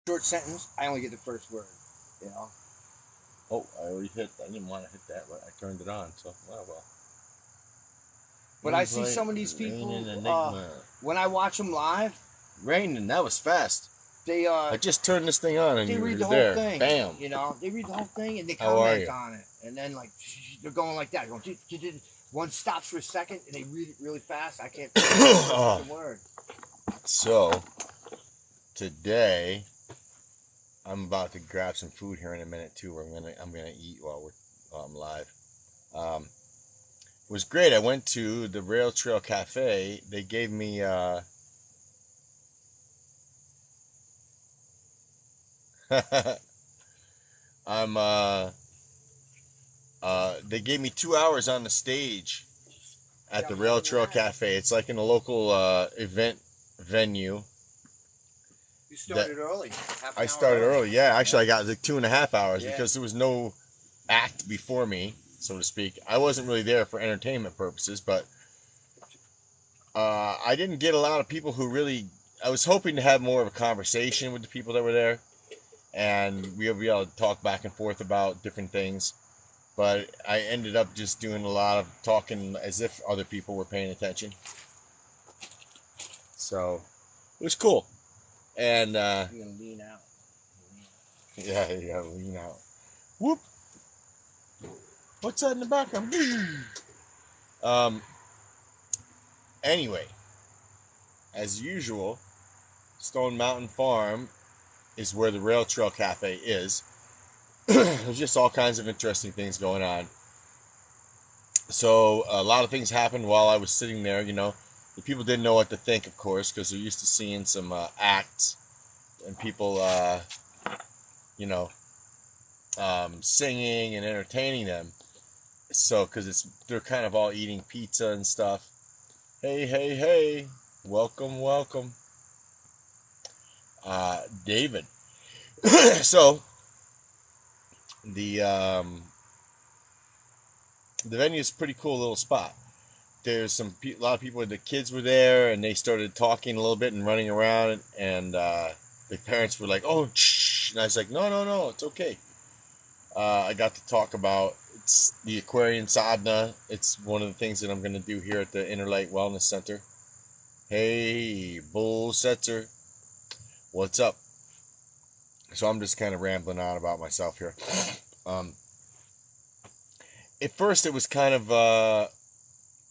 short sentence, I only get the first word. You know. Oh, I already hit. I didn't want to hit that, but I turned it on. So, well. But I see some of these people Rain and Enigma. when I watch them live. Raining, that was fast. They I just turned this thing on and they you read were the whole there. thing. Bam. You know, they read the whole thing and they How are comment you? on it, and then like they're going like that. Going, one stops for a second and they read it really fast. I can't figure the word. So today, I'm about to grab some food here in a minute too. I'm gonna eat while I'm live. It was great. I went to the Rail Trail Cafe. They gave me I'm they gave me 2 hours on the stage at the Rail Trail Cafe. It's like in a local event venue. You started early. I started early. Yeah, actually, I got like 2.5 hours because there was no act before me, so to speak. I wasn't really there for entertainment purposes, but I didn't get a lot of people who really. I was hoping to have more of a conversation with the people that were there, and we'll be able to talk back and forth about different things. But I ended up just doing a lot of talking as if other people were paying attention. So it was cool. And you're gonna lean out. Yeah, lean out. Whoop. What's that in the background? Anyway, as usual, Stone Mountain Farm is where the Rail Trail Cafe is. There's just all kinds of interesting things going on. So a lot of things happened while I was sitting there. You know, the people didn't know what to think, of course, because they're used to seeing some acts and people, singing and entertaining them. So, because they're kind of all eating pizza and stuff. Hey, welcome, David. So the venue is a pretty cool little spot. There's a lot of people. The kids were there, and they started talking a little bit and running around. And the parents were like, "Oh, shh!" And I was like, "No, it's okay." I got to talk about it's the Aquarian Sadhana. It's one of the things that I'm going to do here at the Interlight Wellness Center. Hey, Bull Setzer, what's up? So I'm just kind of rambling on about myself here. At first, it was kind of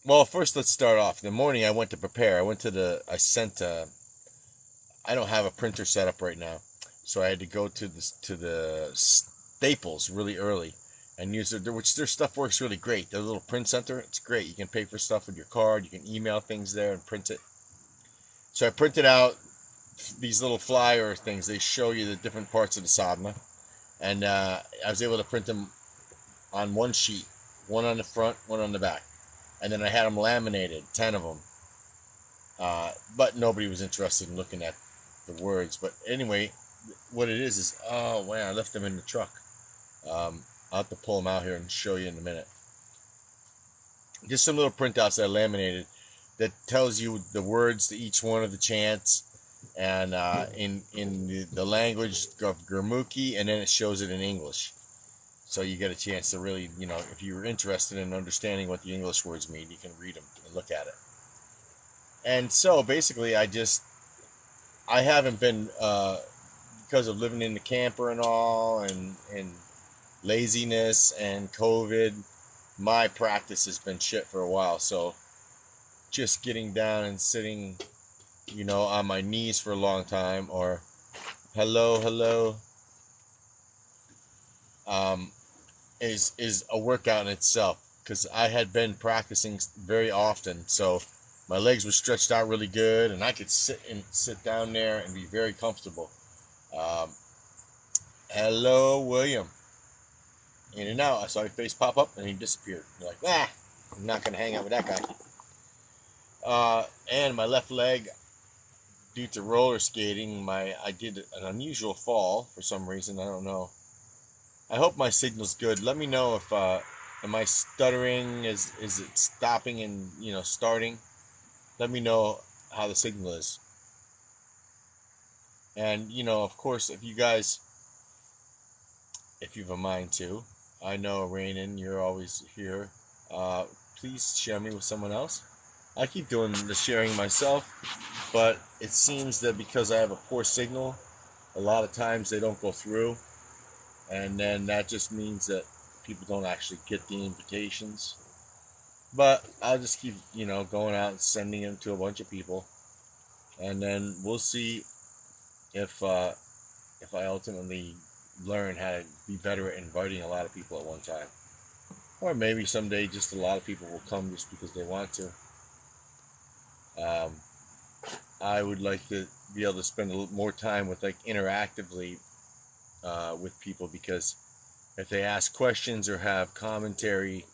well. First, let's start off. In the morning, I went to prepare. I don't have a printer set up right now, so I had to go to the Staples really early and use their stuff works really great. Their little print center, it's great. You can pay for stuff with your card. You can email things there and print it. So I printed out these little flyer things. They show you the different parts of the sadhana, and I was able to print them on one sheet, one on the front, one on the back, and then I had them laminated, 10 of them. But nobody was interested in looking at the words. But anyway, what it is oh man, I left them in the truck. I'll have to pull them out here and show you in a minute. Just some little printouts that I laminated that tells you the words to each one of the chants, and in the language of Gurmukhi, and then it shows it in English. So you get a chance to really, if you're interested in understanding what the English words mean, you can read them and look at it. And so basically, I haven't been, because of living in the camper and all, and laziness and COVID, my practice has been shit for a while. So just getting down and sitting, on my knees for a long time, or hello, is a workout in itself, because I had been practicing very often, so my legs were stretched out really good, and I could sit down there and be very comfortable. Hello, William. In and out. I saw your face pop up, and he disappeared. You're like, I'm not gonna hang out with that guy. And my left leg, due to roller skating, I did an unusual fall for some reason. I don't know. I hope my signal's good. Let me know if am I stuttering? Is it stopping and starting? Let me know how the signal is. And, you know, of course, if you've a mind to, I know, Rainin, you're always here. Please share me with someone else. I keep doing the sharing myself, but it seems that because I have a poor signal, a lot of times they don't go through, and then that just means that people don't actually get the invitations. But I'll just keep, going out and sending them to a bunch of people, and then we'll see if I ultimately learn how to be better at inviting a lot of people at one time, or maybe someday just a lot of people will come just because they want to. I would like to be able to spend a little more time with, like, interactively with people, because if they ask questions or have commentary,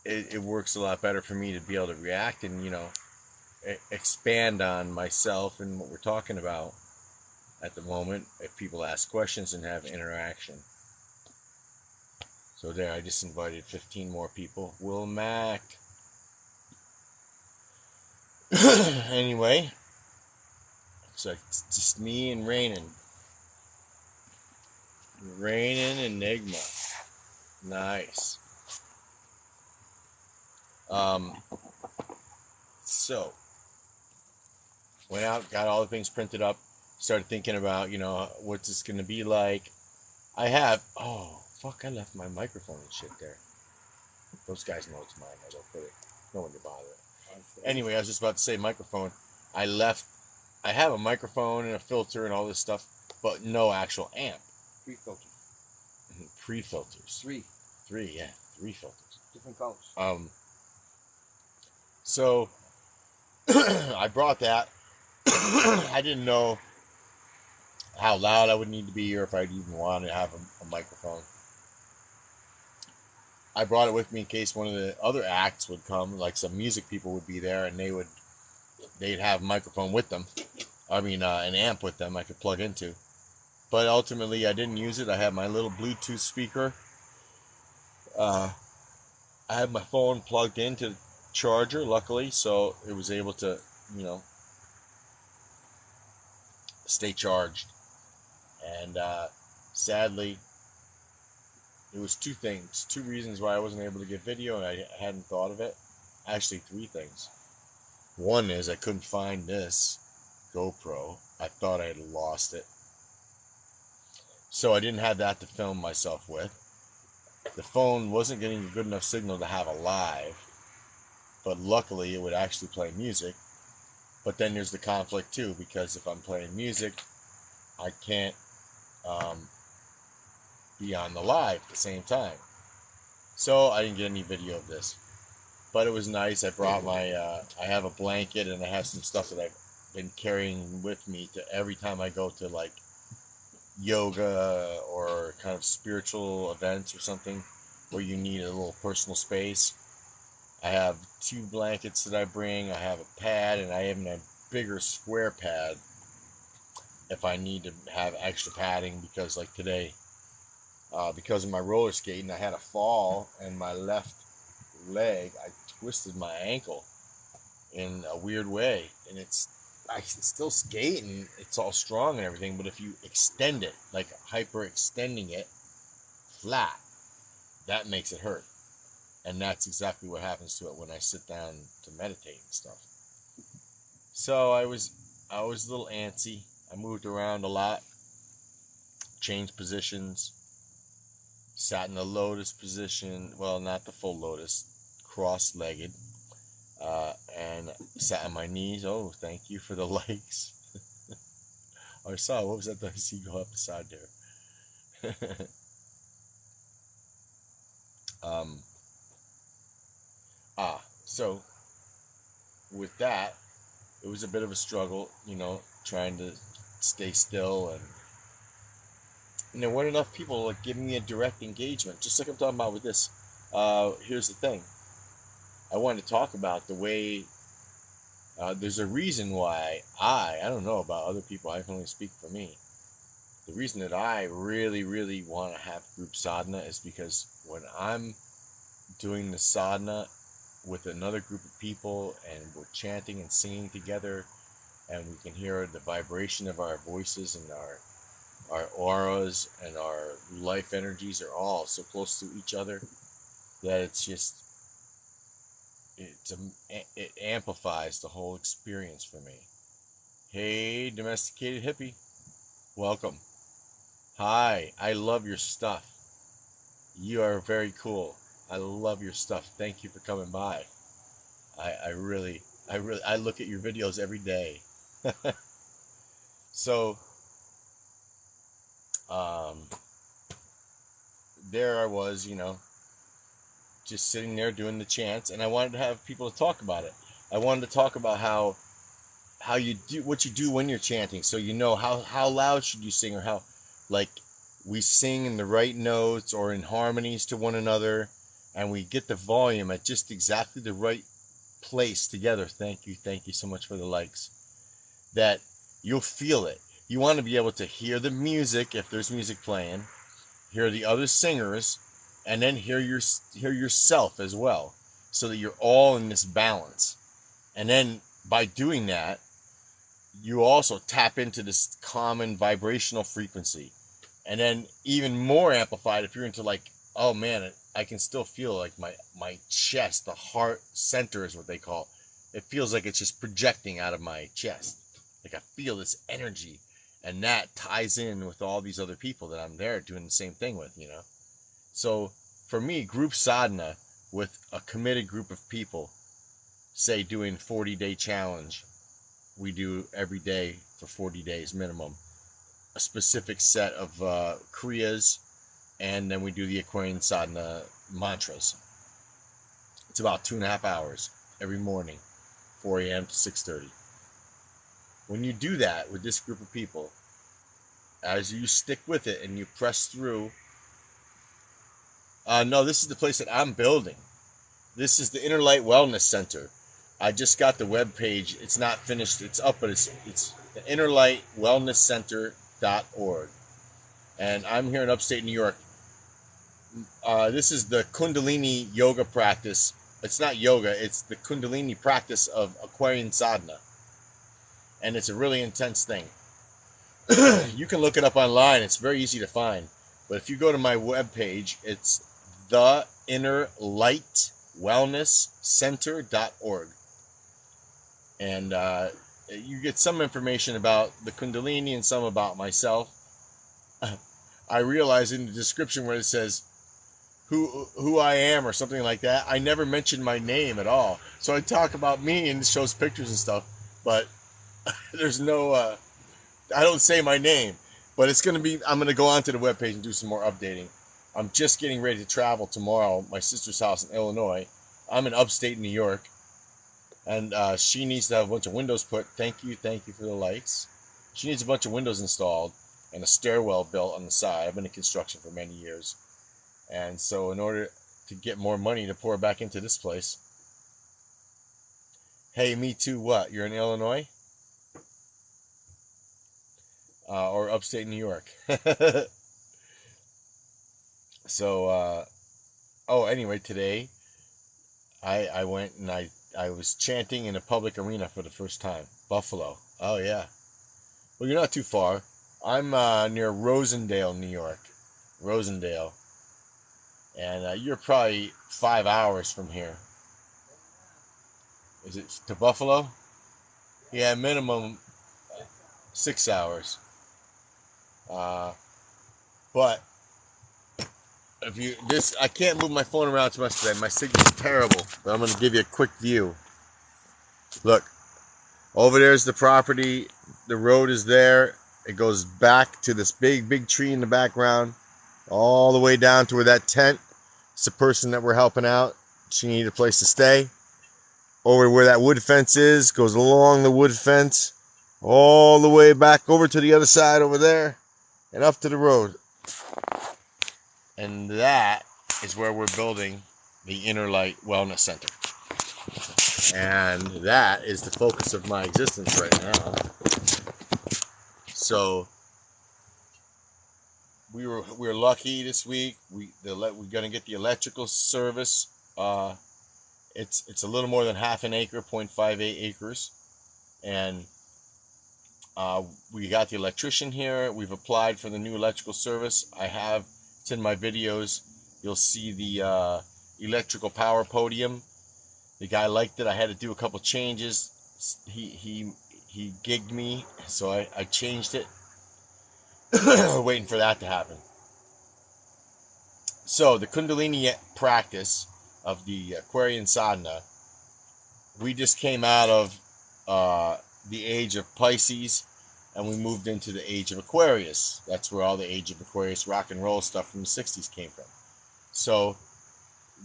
it works a lot better for me to be able to react and, expand on myself and what we're talking about at the moment if people ask questions and have interaction. So there, I just invited 15 more people. Will Mac. Anyway, so it's just me and Rainin. Enigma. Nice. So, went out, got all the things printed up, started thinking about, what's this going to be like. I left my microphone and shit there. Those guys know it's mine. I don't put it. No one to bother it. Anyway, I was just about to say microphone. I have a microphone and a filter and all this stuff, but no actual amp. 3 filters. Pre-filters. 3. 3, yeah. 3 filters. Different colors. So I brought that. I didn't know how loud I would need to be or if I'd even want to have a microphone. I brought it with me in case one of the other acts would come, like some music people would be there, and they'd have a microphone with them. I mean, an amp with them I could plug into. But ultimately, I didn't use it. I had my little Bluetooth speaker. I had my phone plugged into the charger, luckily, so it was able to, stay charged. And sadly, it was 2 things, 2 reasons why I wasn't able to get video, and I hadn't thought of it. Actually, 3 things. One is I couldn't find this GoPro. I thought I had lost it. So I didn't have that to film myself with. The phone wasn't getting a good enough signal to have a live, but luckily it would actually play music. But then there's the conflict too, because if I'm playing music, I can't be on the live at the same time. So I didn't get any video of this. But it was nice. I brought I have a blanket and I have some stuff that I've been carrying with me to every time I go to, like, yoga or kind of spiritual events or something where you need a little personal space. I have 2 blankets that I bring. I have a pad, and I even have a bigger square pad if I need to have extra padding, because, like today, because of my roller skating, I had a fall and my left leg, I twisted my ankle in a weird way, and I can still skate and it's all strong and everything, but if you extend it, like hyper extending it flat, that makes it hurt. And that's exactly what happens to it when I sit down to meditate and stuff. So I was a little antsy. I moved around a lot, changed positions, sat in the lotus position, well, not the full lotus, cross-legged, and sat on my knees. Oh, thank you for the likes. I saw, what was that I see go up the side there? So with that, it was a bit of a struggle, trying to stay still, and there weren't enough people, like, giving me a direct engagement, just like I'm talking about with this. Here's the thing. I wanted to talk about the way, there's a reason why I don't know about other people, I can only speak for me. The reason that I really, really want to have group sadhana is because when I'm doing the sadhana with another group of people and we're chanting and singing together and we can hear the vibration of our voices, and our auras and our life energies are all so close to each other that it amplifies the whole experience for me. Hey, domesticated hippie, welcome. Hi, I love your stuff. You are very cool. I love your stuff. Thank you for coming by. I look at your videos every day. So, there I was, just sitting there doing the chants, and I wanted to have people to talk about it. I wanted to talk about how you do what you do when you're chanting, so how loud should you sing, or how, like, we sing in the right notes or in harmonies to one another, and we get the volume at just exactly the right place together. Thank you so much for the likes. That you'll feel it. You want to be able to hear the music if there's music playing, hear the other singers, and then hear yourself as well, so that you're all in this balance. And then by doing that, you also tap into this common vibrational frequency. And then even more amplified if you're into, like, oh man, I can still feel like my chest, the heart center is what they call it. It feels like it's just projecting out of my chest. Like I feel this energy, and that ties in with all these other people that I'm there doing the same thing with, So for me, group sadhana with a committed group of people, say doing 40-day challenge, we do every day for 40 days minimum, a specific set of kriyas, and then we do the Aquarian sadhana mantras. It's about 2.5 hours every morning, 4 a.m. to 6:30. When you do that with this group of people, as you stick with it and you press through, no, this is the place that I'm building. This is the Inner Light Wellness Center. I just got the web page. It's not finished. It's up, but it's the innerlightwellnesscenter.org. And I'm here in upstate New York. This is the Kundalini yoga practice. It's not yoga. It's the Kundalini practice of Aquarian sadhana. And it's a really intense thing. You can look it up online. It's very easy to find. But if you go to my webpage, it's theinnerlightwellnesscenter.org. And you get some information about the Kundalini and some about myself. I realize in the description where it says who I am or something like that, I never mention my name at all. So I talk about me and it shows pictures and stuff, but there's no, I don't say my name. But I'm going to go onto the webpage and do some more updating. I'm just getting ready to travel tomorrow, my sister's house in Illinois. I'm in upstate New York. And she needs to have a bunch of windows put. Thank you for the likes. She needs a bunch of windows installed and a stairwell built on the side. I've been in construction for many years. And so in order to get more money to pour back into this place. Hey, me too, what? You're in Illinois? Or upstate New York. So, anyway, today I went and I was chanting in a public arena for the first time. Buffalo. Oh, yeah. Well, you're not too far. I'm near Rosendale, New York. Rosendale. And you're probably 5 hours from here. Is it to Buffalo? Yeah, minimum 6 hours. But I can't move my phone around too much today. My signal's terrible. But I'm going to give you a quick view. Look, over there's the property. The road is there. It goes back to this big tree in the background, all the way down to where that tent. It's the person that we're helping out. She needed a place to stay. Over where that wood fence is, goes along the wood fence, all the way back over to the other side over there, and up to the road. And that is where we're building the Inner Light Wellness Center. And that is the focus of my existence right now. So we were lucky this week. We're gonna get the electrical service. It's a little more than half an acre, 0.58 acres, and We got the electrician here. We've applied for the new electrical service. It's in my videos. You'll see the electrical power podium. The guy liked it. I had to do a couple changes. He gigged me, so I changed it. Waiting for that to happen. So the Kundalini practice of the Aquarian sadhana, we just came out of the age of Pisces, and we moved into the age of Aquarius. That's where all the age of Aquarius rock and roll stuff from the 60s came from. So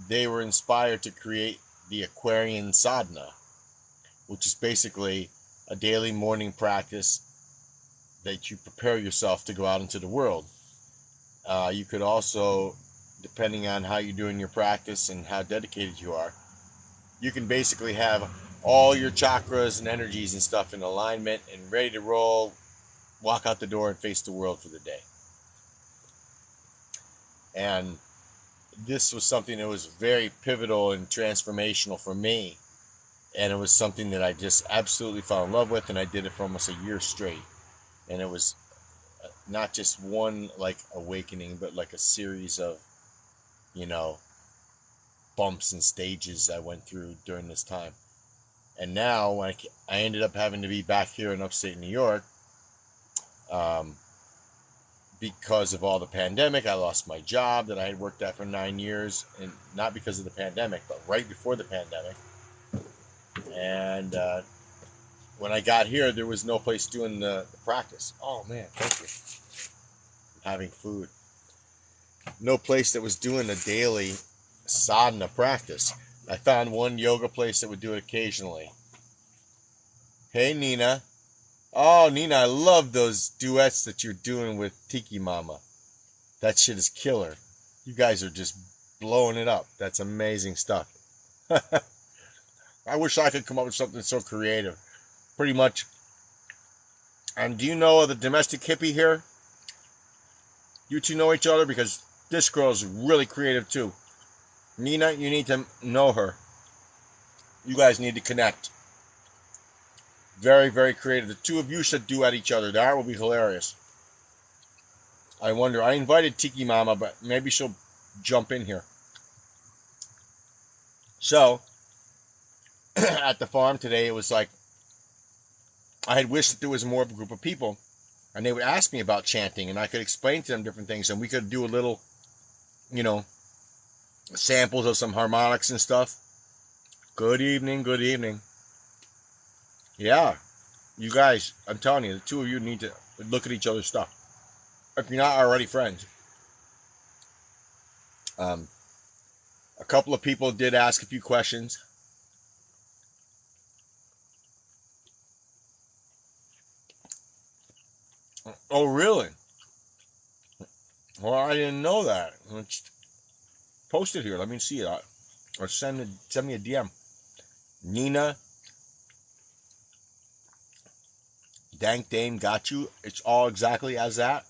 they were inspired to create the Aquarian sadhana, which is basically a daily morning practice that you prepare yourself to go out into the world. You could also, depending on how you're doing your practice and how dedicated you are, you can basically have all your chakras and energies and stuff in alignment and ready to roll, walk out the door and face the world for the day. And this was something that was very pivotal and transformational for me. And it was something that I just absolutely fell in love with, and I did it for almost a year straight. And it was not just one like awakening, but like a series of, bumps and stages I went through during this time. And now when I ended up having to be back here in upstate New York, because of all the pandemic. I lost my job that I had worked at for 9 years, and not because of the pandemic, but right before the pandemic. And when I got here, there was no place doing the practice. Oh man, thank you. Having food. No place that was doing a daily sadhana practice. I found one yoga place that would do it occasionally. Hey, Nina. Oh, Nina, I love those duets that you're doing with Tiki Mama. That shit is killer. You guys are just blowing it up. That's amazing stuff. I wish I could come up with something so creative. Pretty much. And do you know the domestic hippie here? You two know each other? Because this girl is really creative too. Nina, you need to know her. You guys need to connect. Very, very creative. The two of you should duet each other. That will be hilarious. I wonder. I invited Tiki Mama, but maybe she'll jump in here. So, at the farm today, it was like, I had wished that there was more of a group of people, and they would ask me about chanting, and I could explain to them different things, and we could do a little, samples of some harmonics and stuff. Good evening, good evening. Yeah, you guys, I'm telling you, the two of you need to look at each other's stuff. If you're not already friends. A couple of people did ask a few questions. Oh, really? Well, I didn't know that. Let's post it here. Let me see it. Or send me a DM. Nina, Dank Dame got you. It's all exactly as that,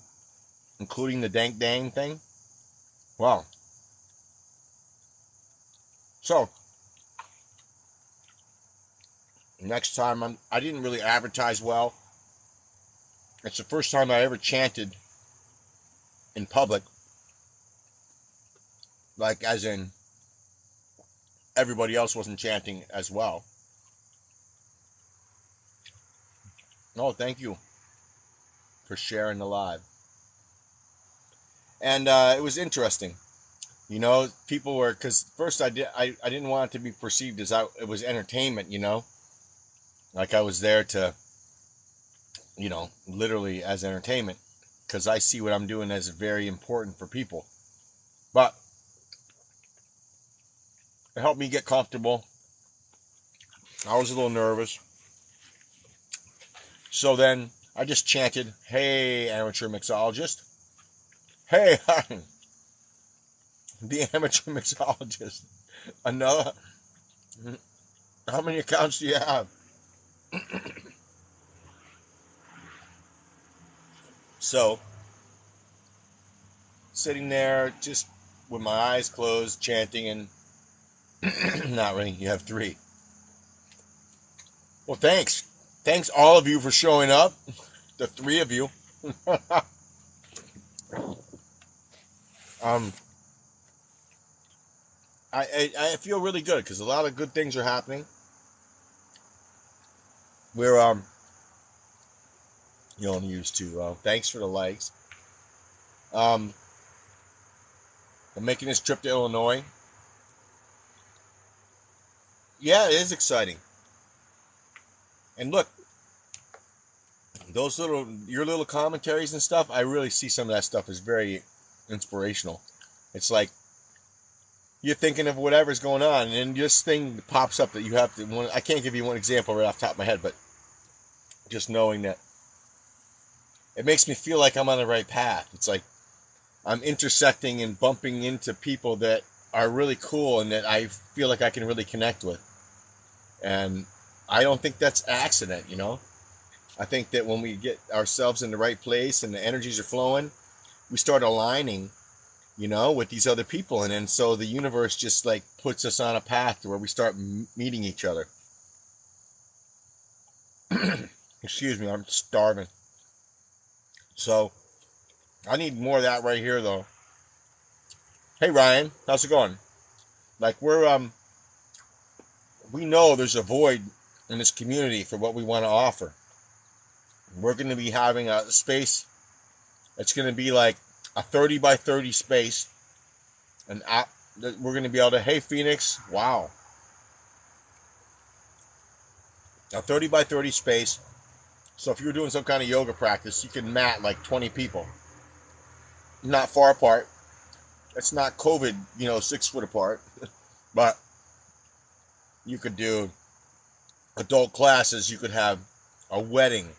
including the Dank Dame thing. Wow. So, next time, I didn't really advertise well. It's the first time I ever chanted in public. Like, as in, everybody else wasn't chanting as well. Oh, thank you for sharing the live. And it was interesting. People were, because first I didn't want it to be perceived as it was entertainment, like I was there to, literally as entertainment, because I see what I'm doing as very important for people. But it helped me get comfortable. I was a little nervous. So then I just chanted, "Hey, amateur mixologist. Hey, the amateur mixologist. Another. How many accounts do you have?" So, sitting there just with my eyes closed, chanting, and not really, you have 3. Well, thanks. thanks all of you for showing up. The three of you. um, I feel really good because a lot of good things are happening. We're you know, I'm used to. Thanks for the likes. I'm making this trip to Illinois. Yeah, it is exciting. And look, your little commentaries and stuff, I really see some of that stuff as very inspirational. It's like you're thinking of whatever's going on, and then this thing pops up that you have to. I can't give you one example right off the top of my head, but just knowing that it makes me feel like I'm on the right path. It's like I'm intersecting and bumping into people that are really cool and that I feel like I can really connect with. And I don't think that's accident, you know. I think that when we get ourselves in the right place and the energies are flowing, we start aligning, you know, with these other people. And then so the universe just like puts us on a path to where we start meeting each other. Excuse me, I'm starving. So I need more of that right here, though. Hey, Ryan, how's it going? Like we know there's a void in this community for what we want to offer. We're going to be having a space. It's going to be like a 30 by 30 space, and we're going to be able to. Hey, Phoenix! Wow, a 30 by 30 space. So if you're doing some kind of yoga practice, you can mat like 20 people, not far apart. It's not COVID, 6 foot apart, but you could do adult classes. You could have a wedding.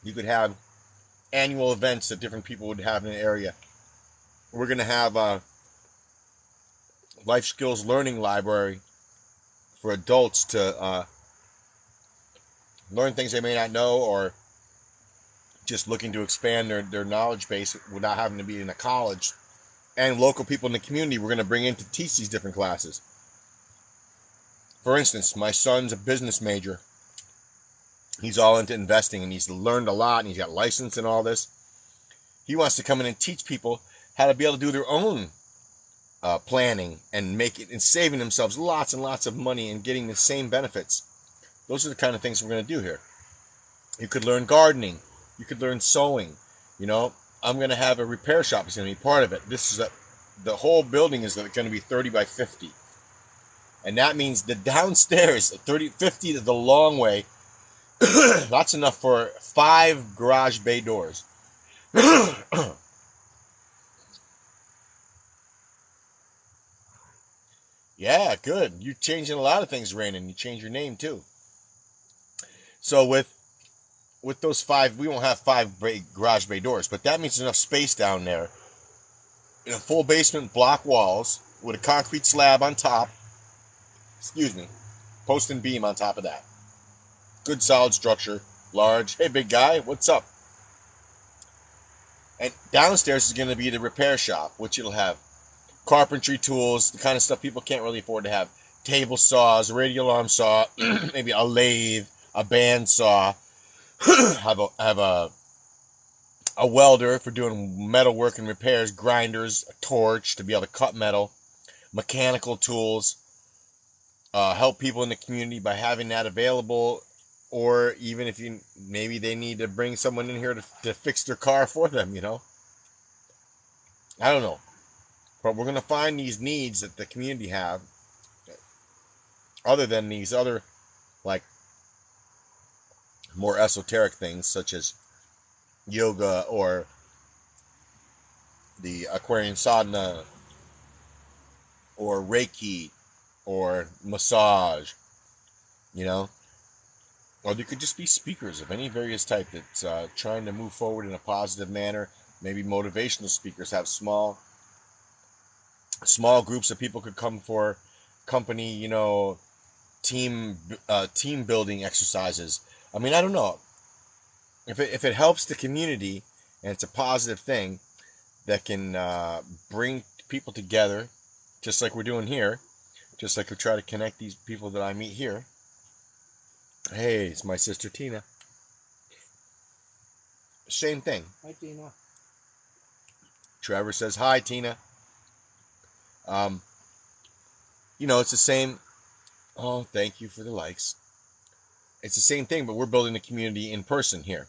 You could have annual events that different people would have in an area. We're going to have a life skills learning library for adults to learn things they may not know, or just looking to expand their knowledge base without having to be in a college. And local people in the community we're going to bring in to teach these different classes. For instance, my son's a business major. He's all into investing, and he's learned a lot, and he's got license and all this. He wants to come in and teach people how to be able to do their own planning and make it and saving themselves lots and lots of money and getting the same benefits. Those are the kind of things we're going to do here. You could learn gardening. You could learn sewing. I'm going to have a repair shop. It's going to be part of it. The whole building is going to be 30 by 50. And that means the downstairs, 50 is the long way. That's enough for 5 garage bay doors. Yeah, good. You're changing a lot of things, Rainin. You changed your name too. So with those 5, we won't have 5 garage bay doors, but that means enough space down there. In a full basement, block walls with a concrete slab on top. Excuse me. Post and beam on top of that. Good solid structure. Large. Hey, big guy, what's up? And downstairs is going to be the repair shop, which it'll have carpentry tools, the kind of stuff people can't really afford to have. Table saws, a radial arm saw, maybe a lathe, a band saw. have a welder for doing metal work and repairs, grinders, a torch to be able to cut metal, mechanical tools. Help people in the community by having that available, or even if maybe they need to bring someone in here to fix their car for them, I don't know. But we're going to find these needs that the community have, other than these other, like, more esoteric things, such as yoga or the Aquarian sadhana or Reiki or massage, Or they could just be speakers of any various type that's trying to move forward in a positive manner. Maybe motivational speakers have small groups of people could come for company, team building exercises. I mean, I don't know. If it helps the community and it's a positive thing that can bring people together, just like we're doing here, just like we try to connect these people that I meet here, Hey, it's my sister Tina. Same thing. Hi, Tina. Trevor says hi, Tina. Um, it's the same. Oh, thank you for the likes. It's the same thing, but we're building the community in person here.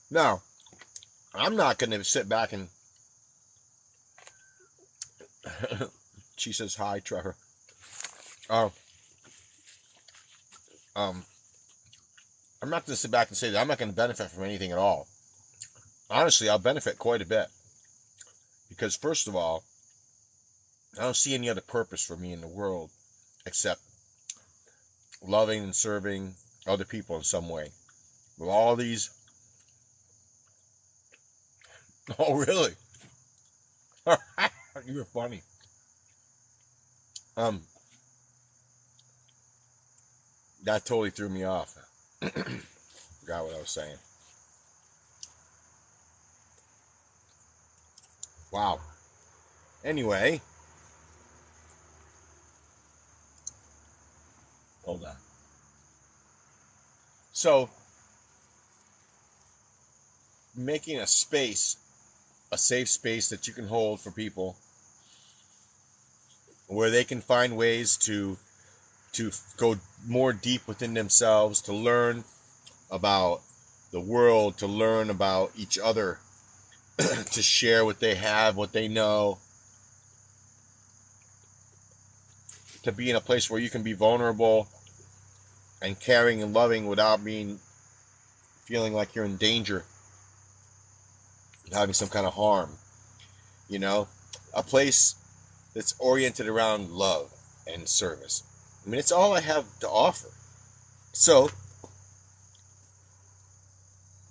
Now, I'm not going to sit back and. She says hi, Trevor. Oh, I'm not going to sit back and say that I'm not going to benefit from anything at all. Honestly, I'll benefit quite a bit because, first of all, I don't see any other purpose for me in the world except loving and serving other people in some way. With all these. Oh, really? You're funny. That totally threw me off. Forgot what I was saying. Wow. Anyway. Hold on. So, making a space, a safe space that you can hold for people where they can find ways to go more deep within themselves, to learn about the world, to learn about each other, to share what they have, what they know, to be in a place where you can be vulnerable and caring and loving without feeling like you're in danger, having some kind of harm. A place that's oriented around love and service. I mean, it's all I have to offer. So,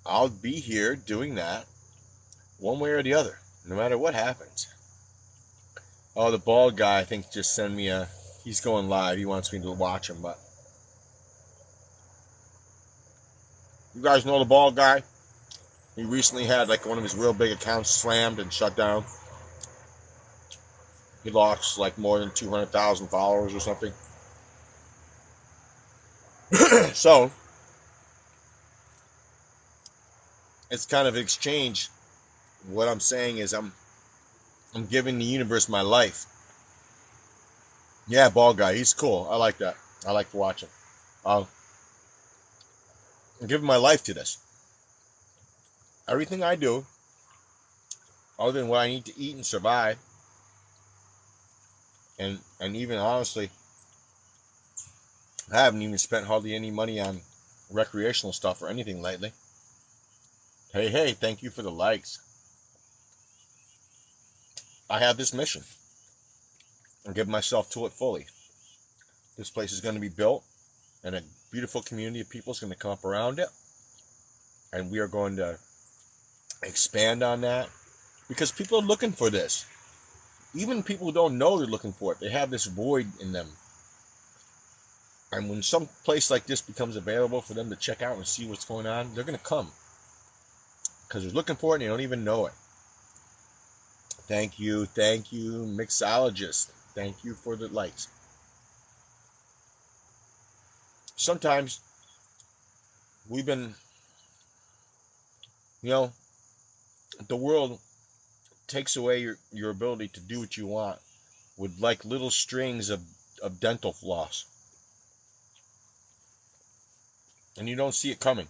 I'll be here doing that one way or the other, no matter what happens. Oh, the bald guy, I think, just sent me he's going live. He wants me to watch him, but. You guys know the bald guy? He recently had like one of his real big accounts slammed and shut down. He lost like more than 200,000 followers or something. So, it's kind of an exchange. What I'm saying is I'm giving the universe my life. Yeah, bald guy, he's cool. I like that. I like to watch him. I'm giving my life to this. Everything I do, other than what I need to eat and survive, and even honestly, I haven't even spent hardly any money on recreational stuff or anything lately. Hey, thank you for the likes. I have this mission. I'm giving myself to it fully. This place is going to be built, and a beautiful community of people is going to come up around it, and we are going to expand on that because people are looking for this. Even people who don't know they're looking for it, they have this void in them. And when some place like this becomes available for them to check out and see what's going on, they're going to come because they're looking for it and they don't even know it. Thank you, mixologist. Thank you for the likes. Sometimes we've been, the world takes away your ability to do what you want with like little strings of dental floss. And you don't see it coming.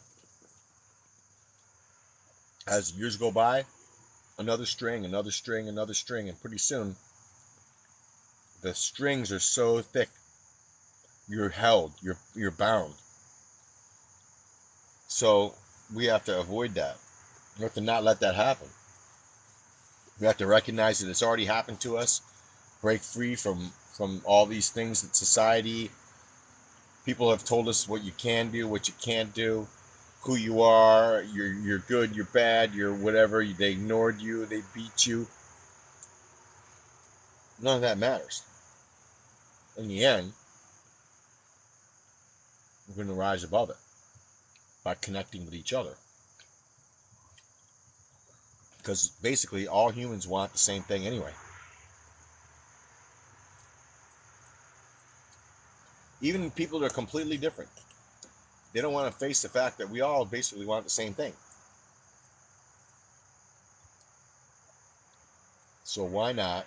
As years go by, another string, and pretty soon the strings are so thick you're held, you're bound. So we have to avoid that. We have to not let that happen. We have to recognize that it's already happened to us. Break free from all these things that society, people have told us what you can do, what you can't do, who you are, you're good, you're bad, you're whatever. They ignored you, they beat you. None of that matters. In the end, we're going to rise above it by connecting with each other. Because basically all humans want the same thing anyway. Even people that are completely different. They don't want to face the fact that we all basically want the same thing. So why not?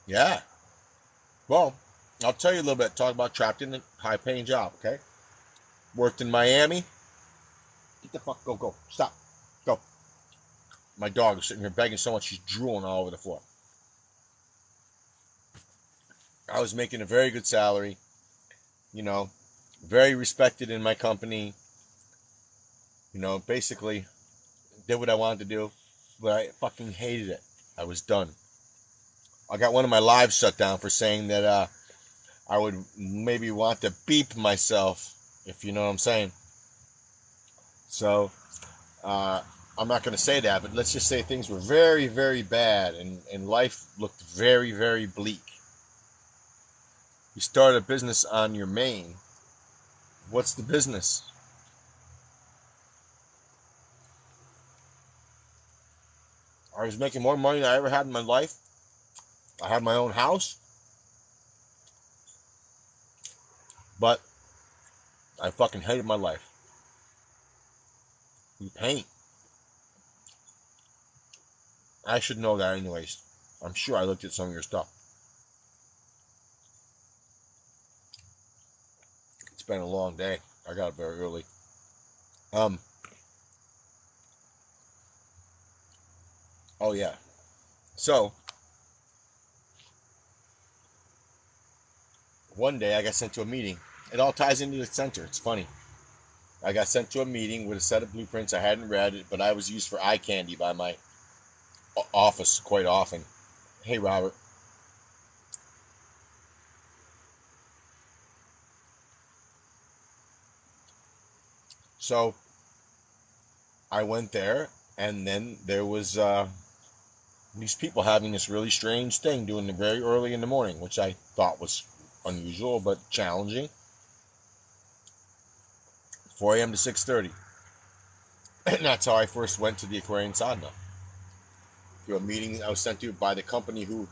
Yeah. Well, I'll tell you a little bit. Talk about trapped in a high-paying job. Okay. Worked in Miami. Get the fuck. Go. Go. Stop. Go. My dog is sitting here begging so much she's drooling all over the floor. I was making a very good salary. You know, very respected in my company. You know, basically did what I wanted to do, but I fucking hated it. I was done. I got one of my lives shut down for saying that I would maybe want to beep myself, if you know what I'm saying. So, I'm not going to say that, but let's just say things were very, very bad, and life looked very, very bleak. You start a business on your main. What's the business? I was making more money than I ever had in my life. I had my own house. But I fucking hated my life. You paint. I should know that anyways. I'm sure I looked at some of your stuff. It's been a long day. I got up very early. Oh yeah. So one day I got sent to a meeting. It all ties into the center. It's funny. I got sent to a meeting with a set of blueprints. I hadn't read it, but I was used for eye candy by my office quite often. Hey, Robert. So I went there, and then there was these people having this really strange thing doing it very early in the morning, which I thought was unusual but challenging. 4 a.m. to 6:30. And that's how I first went to the Aquarian Sadhana. To a meeting I was sent to by the company who,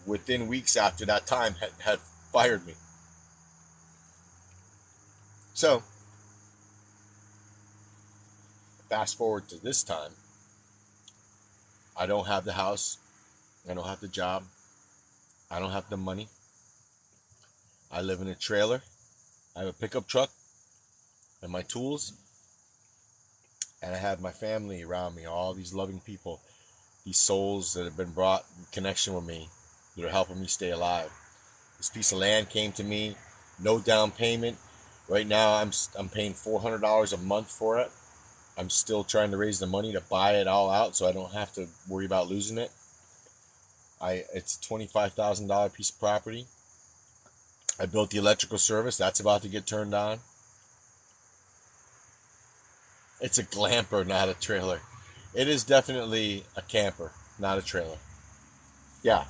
within weeks after that time, had fired me. So, fast forward to this time. I don't have the house. I don't have the job. I don't have the money. I live in a trailer. I have a pickup truck and my tools. And I have my family around me, all these loving people, these souls that have been brought in connection with me, that are helping me stay alive. This piece of land came to me, no down payment. Right now, I'm paying $400 a month for it. I'm still trying to raise the money to buy it all out, so I don't have to worry about losing it. It's a $25,000 piece of property. I built the electrical service. That's about to get turned on. It's a glamper, not a trailer. It is definitely a camper, not a trailer. Yeah,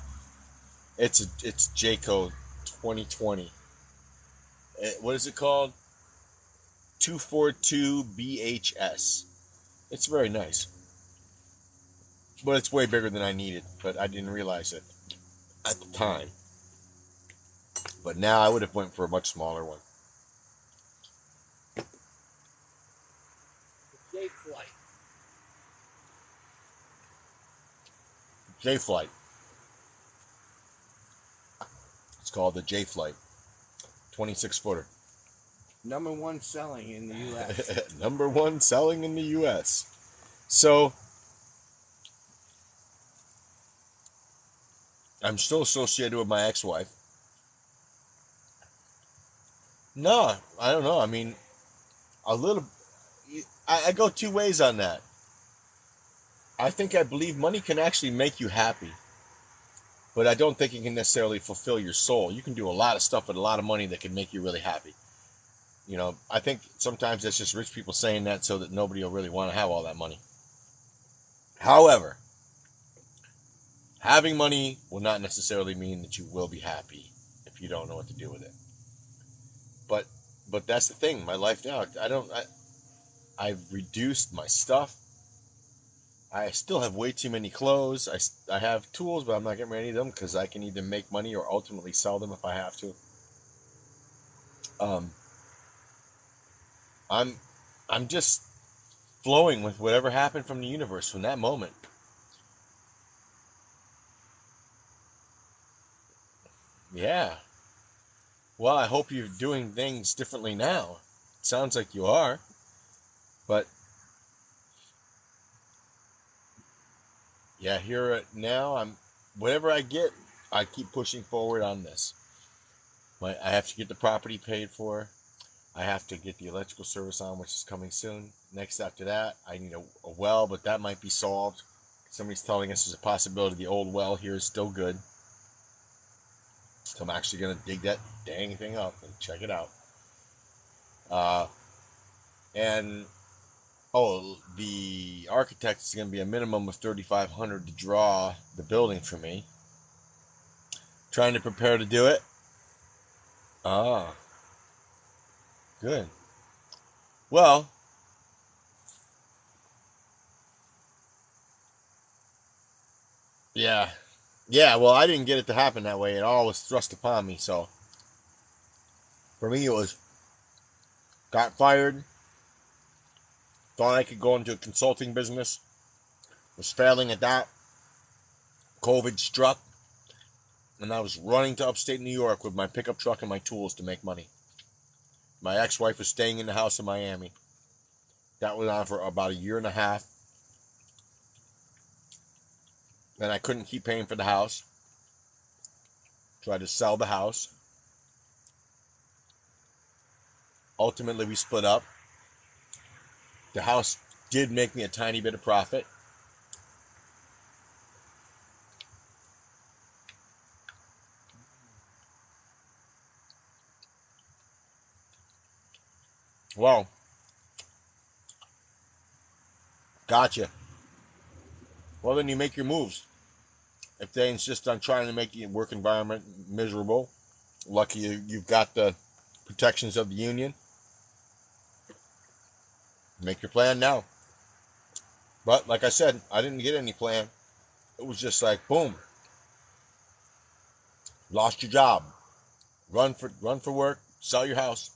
it's Jayco 2020. What is it called? 242 BHS. It's very nice, but it's way bigger than I needed. But I didn't realize it at the time. But now I would have went for a much smaller one. J Flight. J Flight. It's called the J Flight. 26 footer. Number one selling in the U.S. Number one selling in the U.S. So I'm still associated with my ex-wife. No, I don't know. I mean, a little. I go two ways on that. I believe money can actually make you happy, but I don't think it can necessarily fulfill your soul. You can do a lot of stuff with a lot of money that can make you really happy. You know, I think sometimes that's just rich people saying that so that nobody will really want to have all that money. However, having money will not necessarily mean that you will be happy if you don't know what to do with it. But that's the thing. My life now, I've reduced my stuff. I still have way too many clothes. I have tools, but I'm not getting rid of them because I can either make money or ultimately sell them if I have to. Um, I'm just flowing with whatever happened from the universe from that moment. Yeah. Well, I hope you're doing things differently now. It sounds like you are, but yeah, here now I'm. Whatever I get, I keep pushing forward on this. I have to get the property paid for. I have to get the electrical service on, which is coming soon. Next after that, I need a well, but that might be solved. Somebody's telling us there's a possibility the old well here is still good. So I'm actually going to dig that dang thing up and check it out. And the architect is going to be a minimum of $3,500 to draw the building for me. Trying to prepare to do it. Ah, good. Well, yeah. Yeah, well, I didn't get it to happen that way. It all was thrust upon me. So for me, it was got fired, thought I could go into a consulting business, was failing at that. COVID struck, and I was running to upstate New York with my pickup truck and my tools to make money. My ex-wife was staying in the house in Miami. That went on for about a year and a half. Then I couldn't keep paying for the house. Tried to sell the house. Ultimately, we split up. The house did make me a tiny bit of profit. Well, gotcha. Well, then you make your moves. If they insist on trying to make the work environment miserable, lucky you've got the protections of the union. Make your plan now. But like I said, I didn't get any plan. It was just like boom. Lost your job. Run for work, sell your house.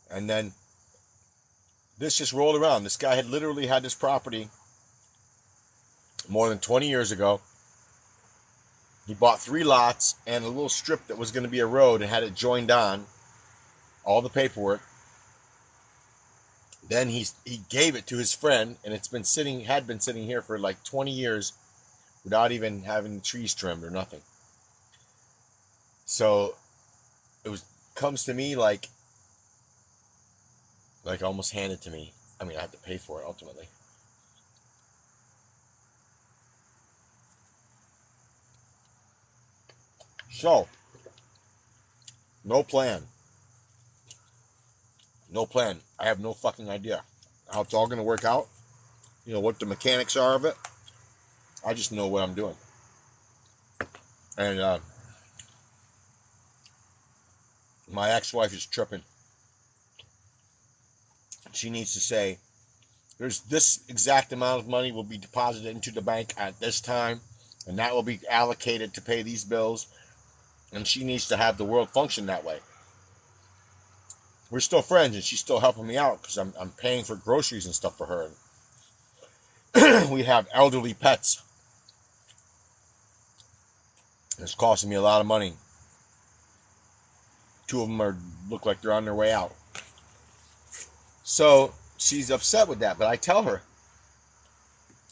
And then this just rolled around. This guy had literally had this property more than 20 years ago. He bought 3 lots and a little strip that was going to be a road and had it joined on. All the paperwork. Then he gave it to his friend, and had been sitting here for like 20 years without even having the trees trimmed or nothing. So comes to me like almost handed to me. I mean, I have to pay for it ultimately. So, no plan. No plan. I have no fucking idea how it's all going to work out. You know, what the mechanics are of it. I just know what I'm doing. And my ex-wife is tripping. She needs to say, there's this exact amount of money will be deposited into the bank at this time, and that will be allocated to pay these bills. And she needs to have the world function that way. We're still friends, and she's still helping me out because I'm paying for groceries and stuff for her. We have elderly pets. It's costing me a lot of money. 2 of them look like they're on their way out. So she's upset with that, but I tell her,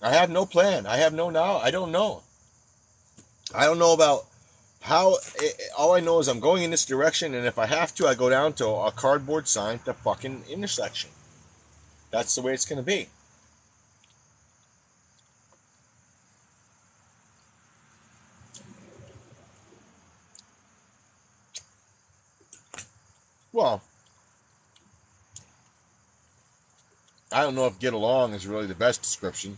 I have no plan. I have no now. I don't know. I don't know about how. All I know is I'm going in this direction, and if I have to, I go down to a cardboard sign at the fucking intersection. That's the way it's going to be. Well, I don't know if get along is really the best description.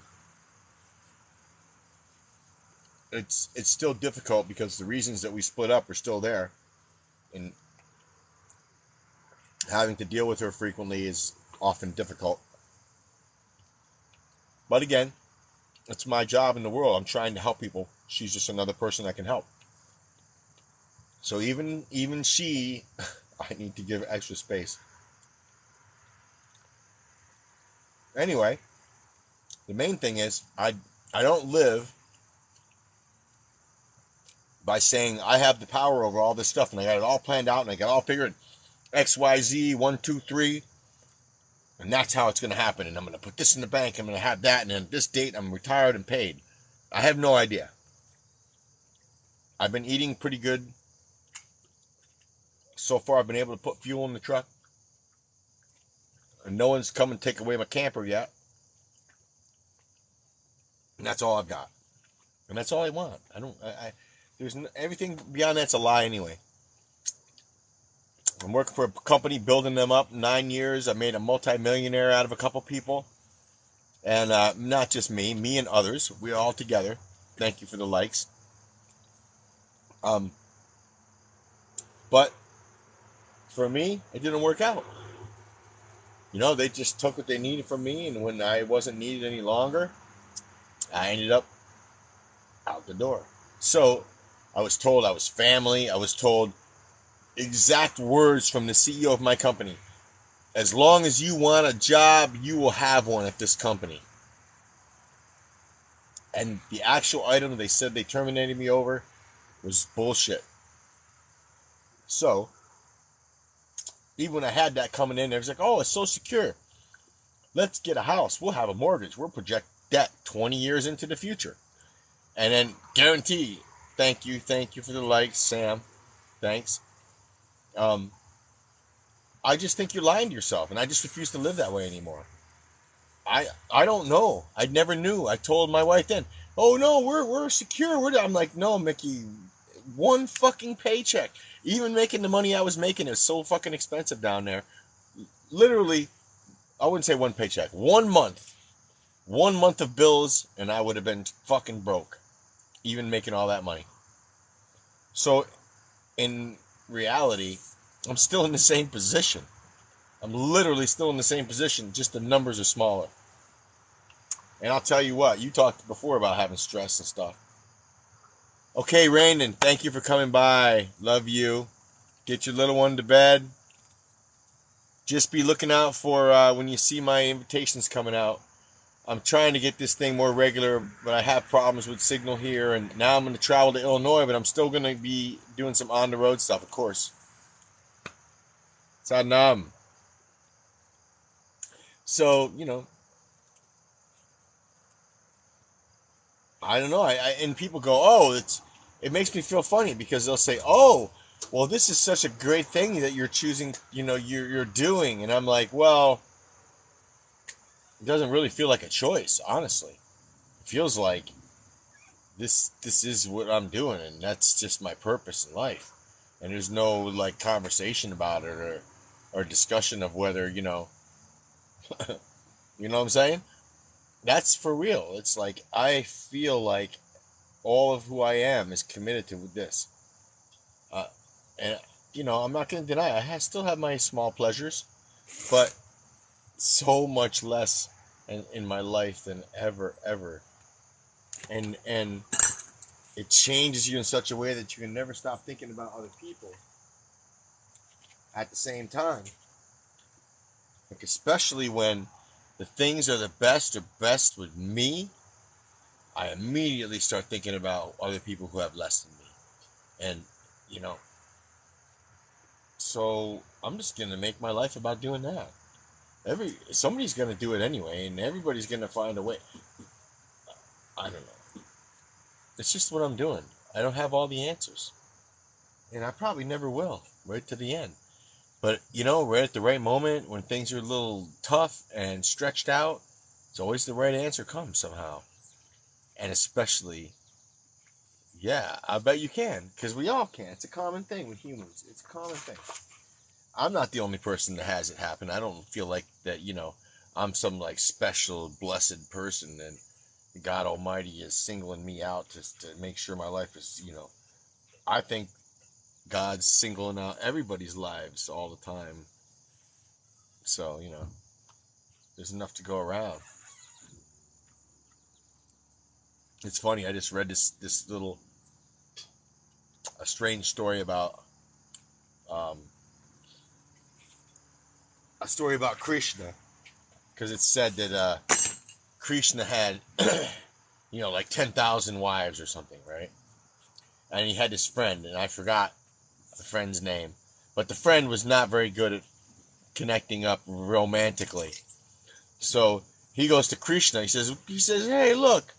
It's still difficult because the reasons that we split up are still there, and having to deal with her frequently is often difficult. But again, it's my job in the world. I'm trying to help people. She's just another person I can help. So even she, I need to give extra space. Anyway, the main thing is I don't live by saying I have the power over all this stuff and I got it all planned out and I got it all figured XYZ 1 2 3 and that's how it's going to happen and I'm going to put this in the bank, I'm going to have that, and then this date I'm retired and paid. I have no idea. I've been eating pretty good. So far I've been able to put fuel in the truck. And no one's come and take away my camper yet. And that's all I've got. And that's all I want. There's everything beyond that's a lie anyway. I'm working for a company, building them up 9 years. I made a multi-millionaire out of a couple people. And not just me and others. We're all together. Thank you for the likes. But for me, it didn't work out. You know, they just took what they needed from me, and when I wasn't needed any longer, I ended up out the door. So I was told I was family. I was told exact words from the CEO of my company. As long as you want a job, you will have one at this company. And the actual item they said they terminated me over was bullshit. So even when I had that coming in, it was like, oh, it's so secure. Let's get a house. We'll have a mortgage. We'll project debt 20 years into the future. And then guarantee, thank you for the likes, Sam. Thanks. I just think you're lying to yourself, and I just refuse to live that way anymore. I don't know. I never knew. I told my wife then, oh no, we're secure. I'm like, no, Mickey, one fucking paycheck. Even making the money I was making, is so fucking expensive down there. Literally, I wouldn't say one paycheck. 1 month. 1 month of bills, and I would have been fucking broke. Even making all that money. So, in reality, I'm still in the same position. I'm literally still in the same position, just the numbers are smaller. And I'll tell you what, you talked before about having stress and stuff. Okay, Raymond, thank you for coming by. Love you. Get your little one to bed. Just be looking out for when you see my invitations coming out. I'm trying to get this thing more regular, but I have problems with signal here, and now I'm going to travel to Illinois, but I'm still going to be doing some on-the-road stuff, of course. Sadnam. So, you know, I don't know. And people go, oh, it makes me feel funny because they'll say, oh, well, this is such a great thing that you're choosing, you're doing. And I'm like, well, it doesn't really feel like a choice, honestly. It feels like this is what I'm doing, and that's just my purpose in life. And there's no like conversation about it or discussion of whether, you know what I'm saying? That's for real. It's like I feel like all of who I am is committed to this. And I'm not going to deny I still have my small pleasures, but so much less in my life than ever. And it changes you in such a way that you can never stop thinking about other people at the same time. Like especially when the things are the best with me, I immediately start thinking about other people who have less than me. And, so I'm just going to make my life about doing that. Somebody's going to do it anyway, and everybody's going to find a way. I don't know. It's just what I'm doing. I don't have all the answers. And I probably never will, right to the end. But, right at the right moment, when things are a little tough and stretched out, it's always the right answer comes somehow. And especially, yeah, I bet you can, because we all can. It's a common thing with humans. It's a common thing. I'm not the only person that has it happen. I don't feel like that, I'm some like special, blessed person and God Almighty is singling me out to make sure my life is, I think God's singling out everybody's lives all the time. So, there's enough to go around. It's funny, I just read this little a strange story about um, Krishna, because it's said that Krishna had like 10,000 wives or something, right? And he had this friend, and I forgot the friend's name, but the friend was not very good at connecting up romantically. So he goes to Krishna. He says, "Hey, look."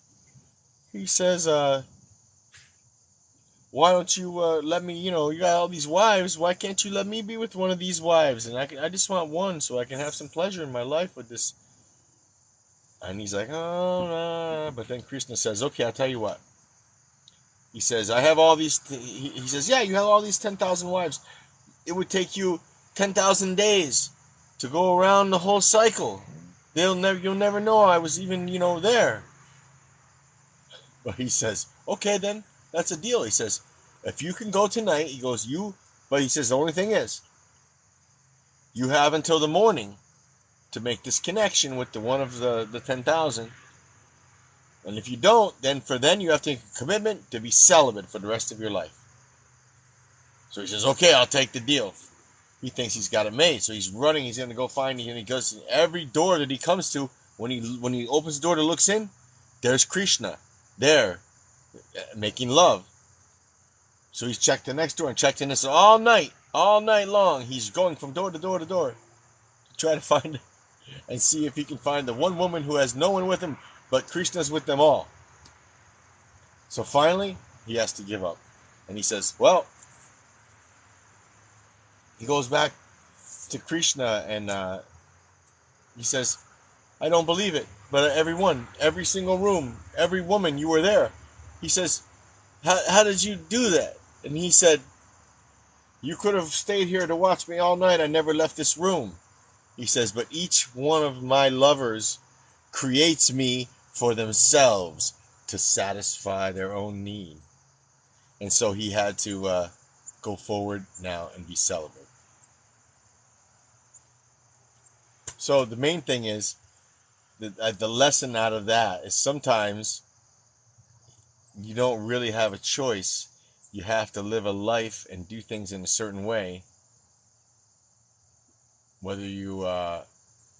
He says, "Why don't you let me? You got all these wives. Why can't you let me be with one of these wives? And I just want one, so I can have some pleasure in my life with this." And he's like, "Oh no!" But then Krishna says, "Okay, I'll tell you what." He says, "I have all these." He says, "Yeah, you have all these 10,000 wives. It would take you 10,000 days to go around the whole cycle. You'll never know I was even, there." But he says, "Okay, then that's a deal." He says, "If you can go tonight," he goes, but he says, "The only thing is, you have until the morning to make this connection with the one of the 10,000. And if you don't, then you have to make a commitment to be celibate for the rest of your life." So he says, "Okay, I'll take the deal." He thinks he's got it made, so he's running. He's going to go find it, and he goes to every door that he comes to. When he opens the door to looks in, there's Krishna there making love. So he's checked the next door and checked in this all night long. He's going from door to door to door to try to find and see if he can find the one woman who has no one with him, but Krishna's with them all. So finally, he has to give up, and he says, "Well," he goes back to Krishna, and he says, "I don't believe it, but every single room, every woman, you were there." He says, how did you do that?" And he said, "You could have stayed here to watch me all night. I never left this room." He says, "But each one of my lovers creates me for themselves to satisfy their own need." And so he had to go forward now and be celibate. So the main thing is, the lesson out of that is sometimes you don't really have a choice. You have to live a life and do things in a certain way, whether you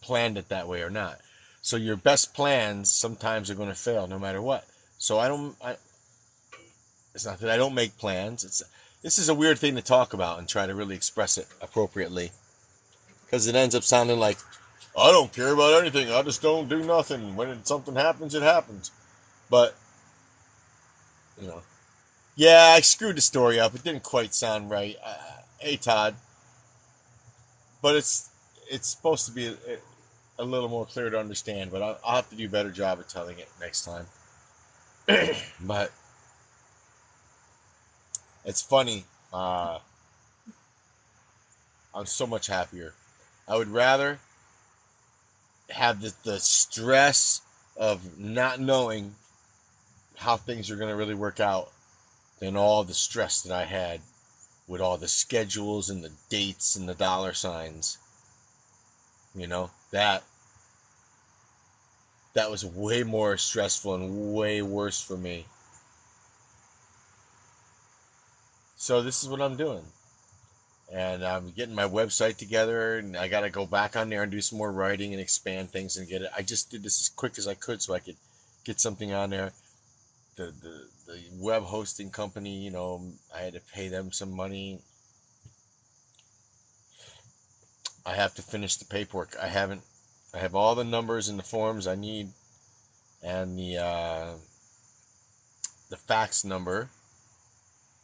planned it that way or not. So your best plans sometimes are going to fail no matter what. So it's not that I don't make plans. This is a weird thing to talk about and try to really express it appropriately, because it ends up sounding like, "I don't care about anything. I just don't do nothing. When something happens, it happens." But, yeah, I screwed the story up. It didn't quite sound right. Hey, Todd. But it's supposed to be a little more clear to understand, but I'll have to do a better job of telling it next time. But it's funny. I'm so much happier. I would rather have the stress of not knowing how things are going to really work out than all the stress that I had with all the schedules and the dates and the dollar signs. That was way more stressful and way worse for me. So this is what I'm doing. And I'm getting my website together, and I got to go back on there and do some more writing and expand things and get it. I just did this as quick as I could so I could get something on there. The web hosting company, I had to pay them some money. I have to finish the paperwork. I have all the numbers and the forms I need, and the fax number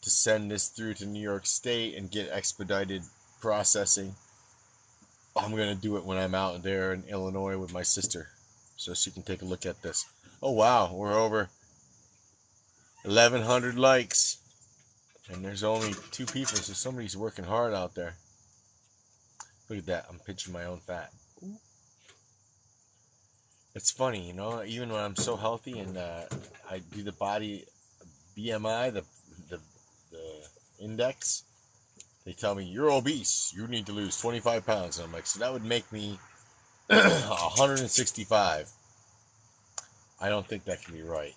to send this through to New York State and get expedited processing. I'm going to do it when I'm out there in Illinois with my sister, so she can take a look at this. Oh, wow, we're over 1,100 likes, and there's only 2 people, so somebody's working hard out there. Look at that, I'm pinching my own fat. It's funny, even when I'm so healthy and I do the body BMI, the index, they tell me, "You're obese, you need to lose 25 pounds. And I'm like, so that would make me 165. I don't think that can be right.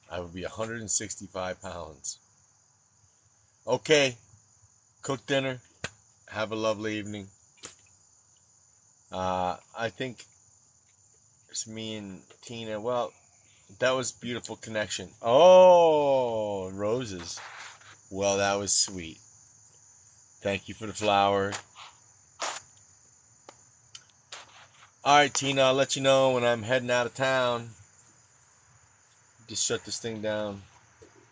I would be 165 pounds. Okay. Cook dinner. Have a lovely evening. I think it's me and Tina. Well, that was beautiful connection. Oh, roses. Well, that was sweet. Thank you for the flower. All right, Tina, I'll let you know when I'm heading out of town. Just shut this thing down.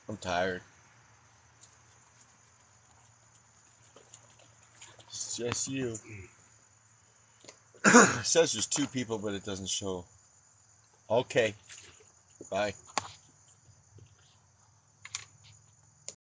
I'm tired. It's just you. It says there's 2 people, but it doesn't show. Okay. Bye.